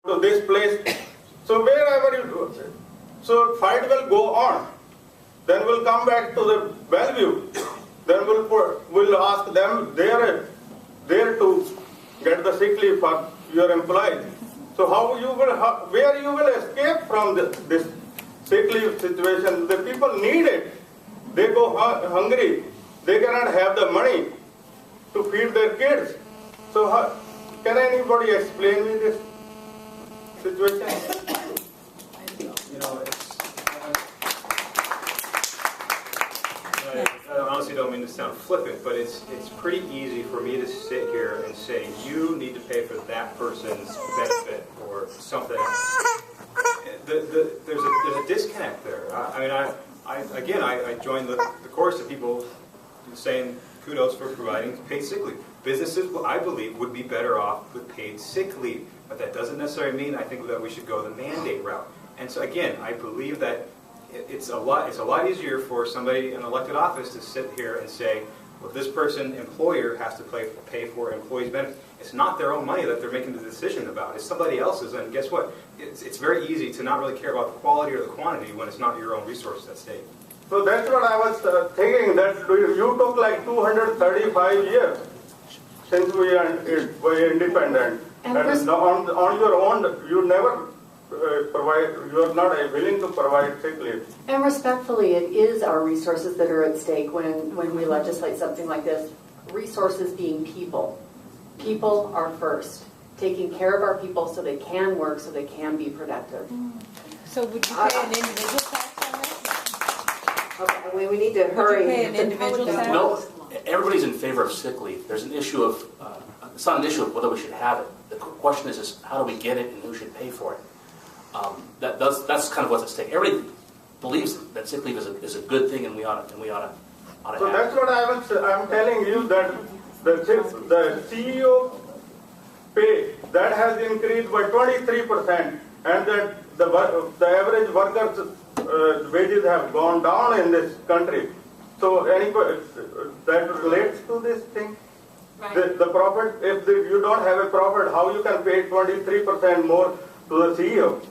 to this place. So wherever you do, so fight will go on. Then we'll come back to the Bellevue. Then we'll ask them there to get the sick leave for your employees. So where you will escape from this sick leave situation? The people need it. They go hungry. They cannot have the money to feed their kids. So can anybody explain me this situation? I honestly don't mean to sound flippant, but it's pretty easy for me to sit here and say, you need to pay for that person's benefit or something else. There's a disconnect there. I joined the chorus of people saying kudos for providing paid sick leave. Businesses, I believe, would be better off with paid sick leave, but that doesn't necessarily mean I think that we should go the mandate route. And so again, I believe that it's a lot easier for somebody in elected office to sit here and say, well, this person, employer, has to pay for employees' benefits. It's not their own money that they're making the decision about. It's somebody else's, and guess what? It's very easy to not really care about the quality or the quantity when it's not your own resources at stake. So that's what I was thinking, that you took like 235 years since we were independent. And on your own, you never you are not willing to provide sick leave. And respectfully, it is our resources that are at stake when we legislate something like this. Resources being people. People are first. Taking care of our people so they can work, so they can be productive. So would you pay an individual tax on this? Okay, we need to hurry. Would you pay an individual tax? No, everybody's in favor of sick leave. There's an issue of, it's not an issue of whether we should have it. The question is how do we get it and who should pay for it? That's kind of what's at stake. Everybody believes that sick leave is a good thing, and we ought to So have that's it. what I'm telling you, that the CEO pay that has increased by 23%, and that the average workers' wages have gone down in this country. So that relates to this thing. Right. The profit, if you don't have a profit, how you can pay 23% more to the CEO?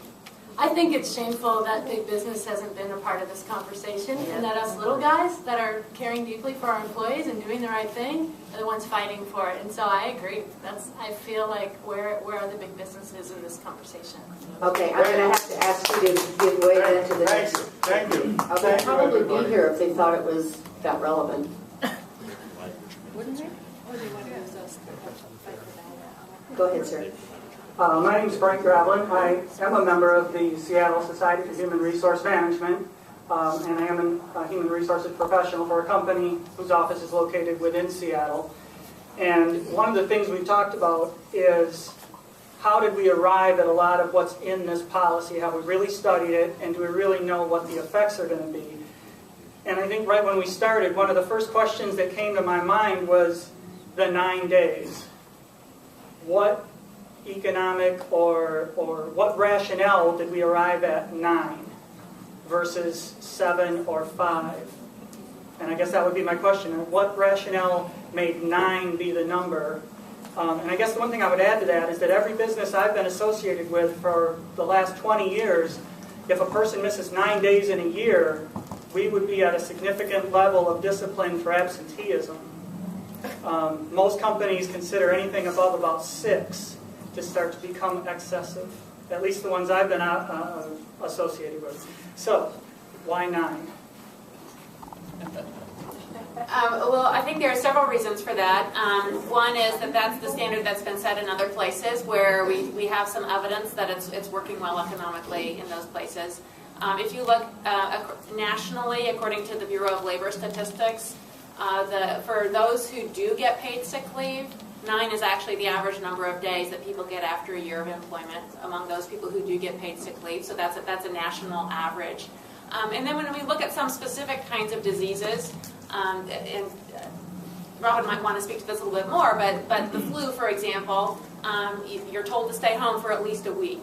I think it's shameful that big business hasn't been a part of this conversation, and that us little guys that are caring deeply for our employees and doing the right thing are the ones fighting for it. And so I agree. I feel like where are the big businesses in this conversation? Okay, I'm going to have to ask you to give way then to the next. Thank you. They'd probably be here if they thought it was that relevant. Wouldn't they? Go ahead, sir. My name is Frank Gravelin. I am a member of the Seattle Society for Human Resource Management, and I am a human resources professional for a company whose office is located within Seattle. And one of the things we've talked about is how did we arrive at a lot of what's in this policy, have we really studied it, and do we really know what the effects are going to be? And I think right when we started, one of the first questions that came to my mind was the 9 days. What economic or what rationale did we arrive at 9 versus 7 or 5? And I guess that would be my question. What rationale made 9 be the number? And I guess the one thing I would add to that is that every business I've been associated with for the last 20 years, if a person misses 9 days in a year, we would be at a significant level of discipline for absenteeism. Most companies consider anything above about 6 to start to become excessive, at least the ones I've been associated with. So, why 9? Well, I think there are several reasons for that. One is that that's the standard that's been set in other places where we have some evidence that it's working well economically in those places. If you look nationally, according to the Bureau of Labor Statistics, for those who do get paid sick leave, 9 is actually the average number of days that people get after a year of employment among those people who do get paid sick leave. So that's a national average. And then when we look at some specific kinds of diseases, and Robin might want to speak to this a little bit more, but the flu, for example, you're told to stay home for at least a week.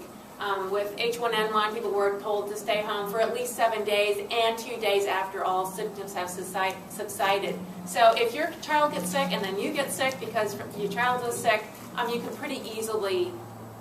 With H1N1, people were told to stay home for at least 7 days and 2 days after all symptoms have subsided. So if your child gets sick and then you get sick because your child is sick, you can pretty easily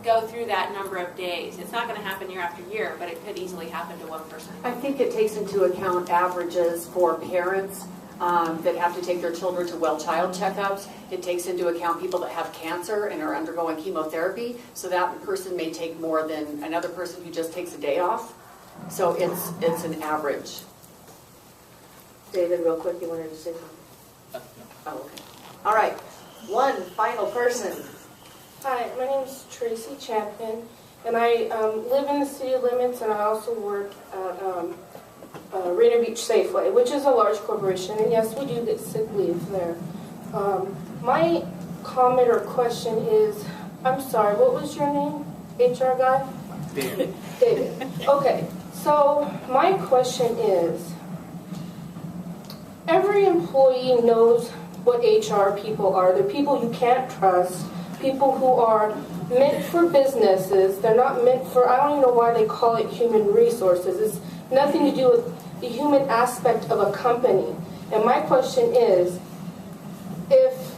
go through that number of days. It's not going to happen year after year, but it could easily happen to one person. I think it takes into account averages for parents that have to take their children to well child checkups. It takes into account people that have cancer and are undergoing chemotherapy. So that person may take more than another person who just takes a day off. So it's an average. David, real quick, you wanted to say something? Oh, okay. All right, one final person. Hi, my name is Tracy Champion, and I live in the city limits, and I also work at Rainier Beach Safeway, which is a large corporation, and yes, we do get sick leave there. My comment or question is, I'm sorry, what was your name, HR guy? David. David. Okay, so my question is, every employee knows what HR people are. They're people you can't trust, people who are meant for businesses. They're not meant for, I don't even know why they call it human resources. It's nothing to do with the human aspect of a company. And my question is, if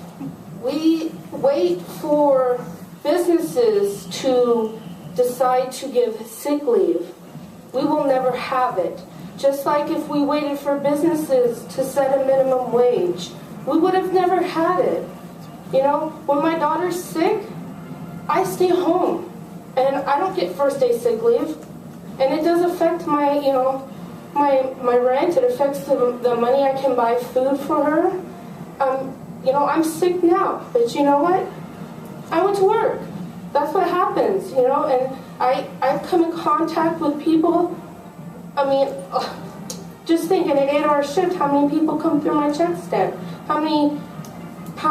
we wait for businesses to decide to give sick leave, we will never have it. Just like if we waited for businesses to set a minimum wage, we would have never had it. You know, when my daughter's sick, I stay home, and I don't get first day sick leave, and it does affect my, you know, my rent. It affects the money I can buy food for her. You know, I'm sick now, but you know what? I went to work. That's what happens, you know, and I've come in contact with people. I mean, just think, in an 8-hour shift, how many people come through my check stand? How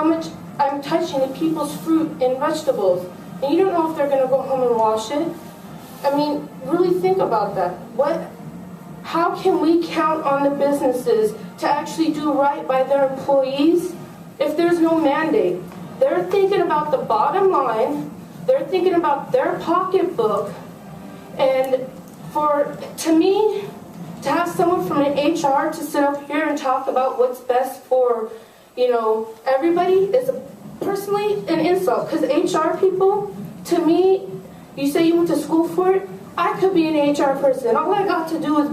much I'm touching the people's fruit and vegetables, and you don't know if they're going to go home and wash it. I mean, really think about that. How can we count on the businesses to actually do right by their employees if there's no mandate? They're thinking about the bottom line. They're thinking about their pocketbook, and to me, to have someone from an HR to sit up here and talk about what's best for, you know, everybody is personally an insult. Because HR people, to me, you say you went to school for it, I could be an HR person. All I got to do is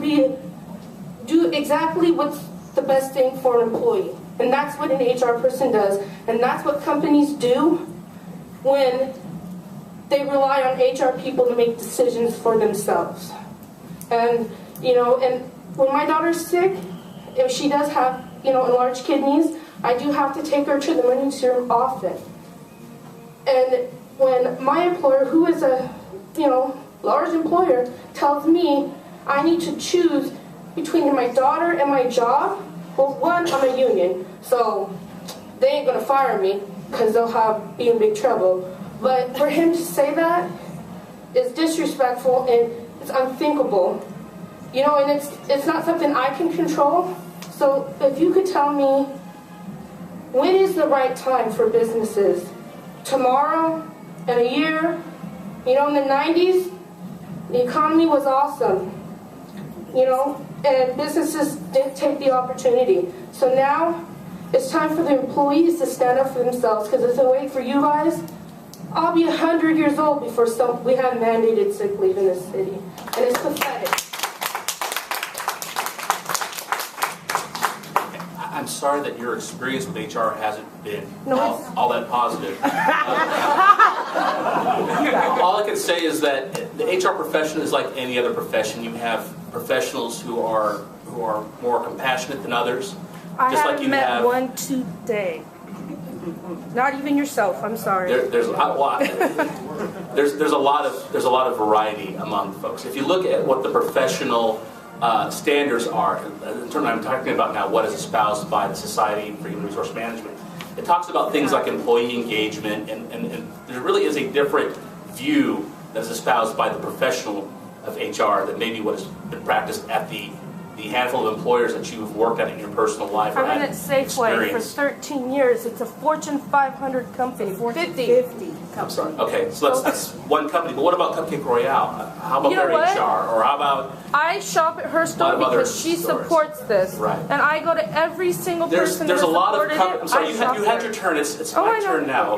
do exactly what's the best thing for an employee. And that's what an HR person does. And that's what companies do when they rely on HR people to make decisions for themselves. And, you know, and when my daughter's sick, if she does have, you know, enlarged kidneys, I do have to take her to the emergency room often. And when my employer, who is a, you know, large employer, tells me I need to choose between my daughter and my job, well, one, I'm a union, so they ain't gonna fire me because they'll be in big trouble. But for him to say that is disrespectful and it's unthinkable. You know, and it's not something I can control. So if you could tell me, when is the right time for businesses? Tomorrow? In a year? You know, in the 90s, the economy was awesome. You know, and businesses didn't take the opportunity. So now, it's time for the employees to stand up for themselves, because if they wait for you guys, I'll be 100 years old before we have mandated sick leave in this city. And it's pathetic. I'm sorry that your experience with HR hasn't been No, all that positive. All I can say is that the HR profession is like any other profession. You have professionals who are more compassionate than others. I just haven't like you met have, one today. Not even yourself. I'm sorry. there's a lot of variety among folks. If you look at what the professional standards are, in terms I'm talking about now, what is espoused by the Society for Human Resource Management, it talks about things like employee engagement, and there really is a different view that is espoused by the professional of HR than maybe what has been practiced at the handful of employers that you've worked at in your personal life. I've been at Safeway for 13 years. It's a Fortune 500 company. 50. I'm sorry. Okay, so that's one company. But what about Cupcake Royale? How about their HR? Or how about... I shop at her store because she supports this. Right. And I go to every single person There's that a lot of supported companies. I'm sorry, it. you had your turn. It's my turn now.